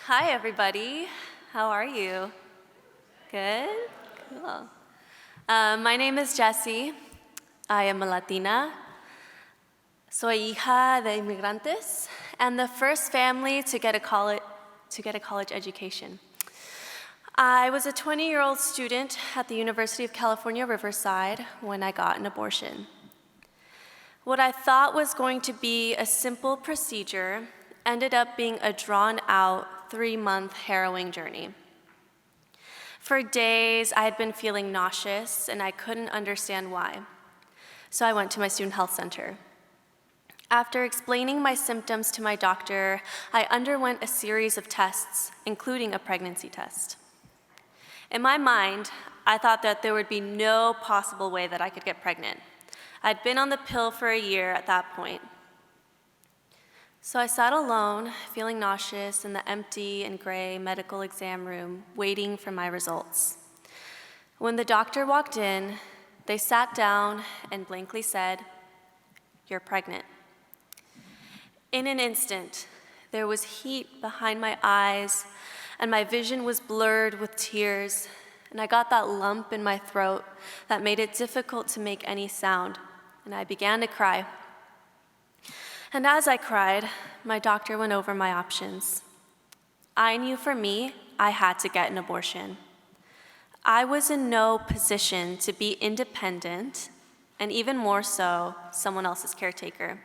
Hi, everybody. How are you? Good? Cool. My name is Jessy. I am a Latina. Soy hija de inmigrantes and the first family to get a college education. I was a 20-year-old student at the University of California, Riverside when I got an abortion. What I thought was going to be a simple procedure ended up being a drawn-out 3-month harrowing journey. For days, I had been feeling nauseous, and I couldn't understand why. So I went to my student health center. After explaining my symptoms to my doctor, I underwent a series of tests, including a pregnancy test. In my mind, I thought that there would be no possible way that I could get pregnant. I'd been on the pill for a year at that point. So I sat alone, feeling nauseous, in the empty and gray medical exam room, waiting for my results. When the doctor walked in, they sat down and blankly said, "You're pregnant." In an instant, there was heat behind my eyes, and my vision was blurred with tears, and I got that lump in my throat that made it difficult to make any sound, and I began to cry. And as I cried, my doctor went over my options. I knew for me, I had to get an abortion. I was in no position to be independent, and even more so, someone else's caretaker.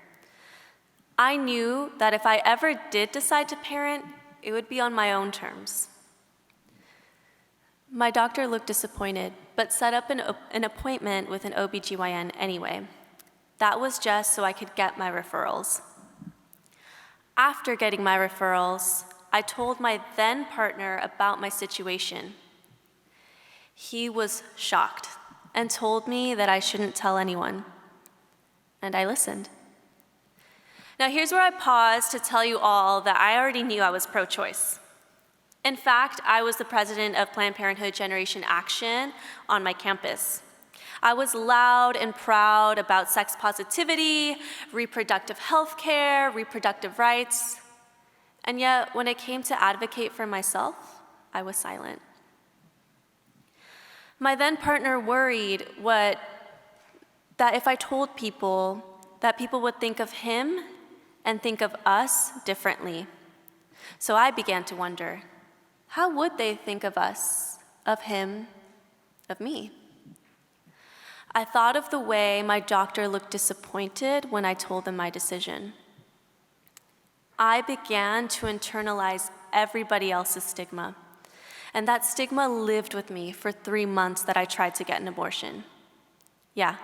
I knew that if I ever did decide to parent, it would be on my own terms. My doctor looked disappointed, but set up an appointment with an OBGYN anyway. That was just so I could get my referrals. After getting my referrals, I told my then partner about my situation. He was shocked and told me that I shouldn't tell anyone. And I listened. Now here's where I pause to tell you all that I already knew I was pro-choice. In fact, I was the president of Planned Parenthood Generation Action on my campus. I was loud and proud about sex positivity, reproductive health care, reproductive rights. And yet, when it came to advocate for myself, I was silent. My then partner worried that if I told people, that people would think of him and think of us differently. So I began to wonder, how would they think of us, of him, of me? I thought of the way my doctor looked disappointed when I told them my decision. I began to internalize everybody else's stigma, and that stigma lived with me for 3 months that I tried to get an abortion. Yeah,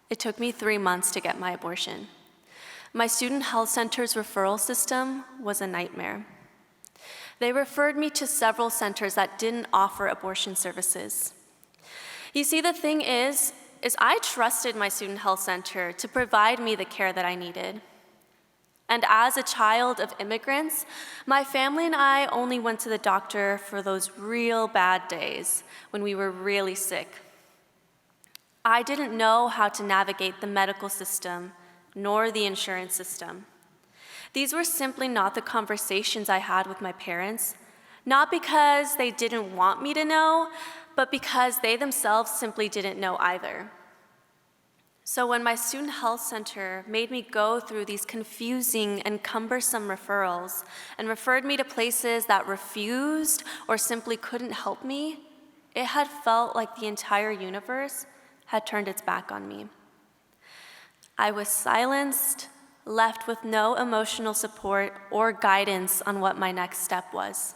it took me 3 months to get my abortion. My student health center's referral system was a nightmare. They referred me to several centers that didn't offer abortion services. You see, the thing is I trusted my student health center to provide me the care that I needed. And as a child of immigrants, my family and I only went to the doctor for those real bad days when we were really sick. I didn't know how to navigate the medical system nor the insurance system. These were simply not the conversations I had with my parents, not because they didn't want me to know, but because they themselves simply didn't know either. So when my student health center made me go through these confusing and cumbersome referrals and referred me to places that refused or simply couldn't help me, it had felt like the entire universe had turned its back on me. I was silenced, left with no emotional support or guidance on what my next step was.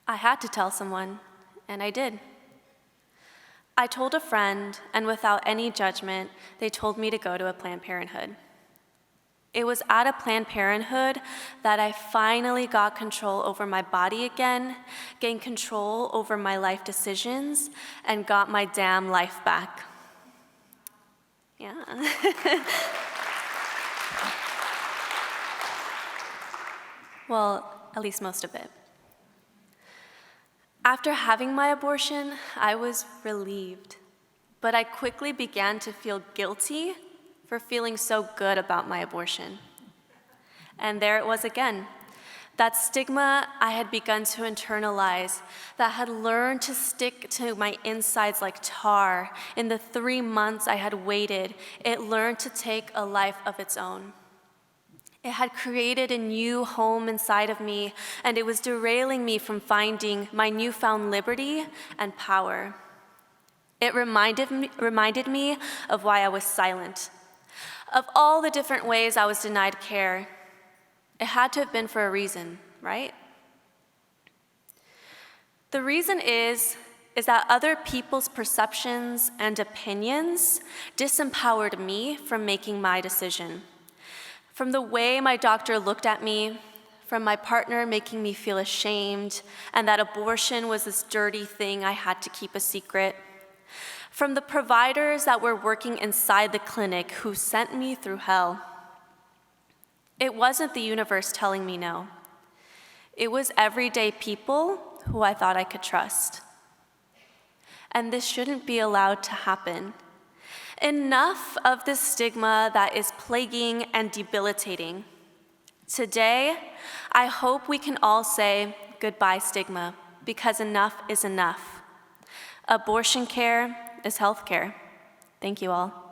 I had to tell someone, and I did. I told a friend, and without any judgment, they told me to go to a Planned Parenthood. It was at a Planned Parenthood that I finally got control over my body again, gained control over my life decisions, and got my damn life back. Yeah. Well, at least most of it. After having my abortion, I was relieved, but I quickly began to feel guilty for feeling so good about my abortion. And there it was again. That stigma I had begun to internalize, that had learned to stick to my insides like tar. In the 3 months I had waited, it learned to take a life of its own. It had created a new home inside of me, and it was derailing me from finding my newfound liberty and power. It reminded me of why I was silent, of all the different ways I was denied care. It had to have been for a reason, right? The reason is that other people's perceptions and opinions disempowered me from making my decision. From the way my doctor looked at me, from my partner making me feel ashamed, and that abortion was this dirty thing I had to keep a secret. From the providers that were working inside the clinic who sent me through hell. It wasn't the universe telling me no. It was everyday people who I thought I could trust. And this shouldn't be allowed to happen. Enough of this stigma that is plaguing and debilitating. Today, I hope we can all say goodbye, stigma, because enough is enough. Abortion care is health care. Thank you all.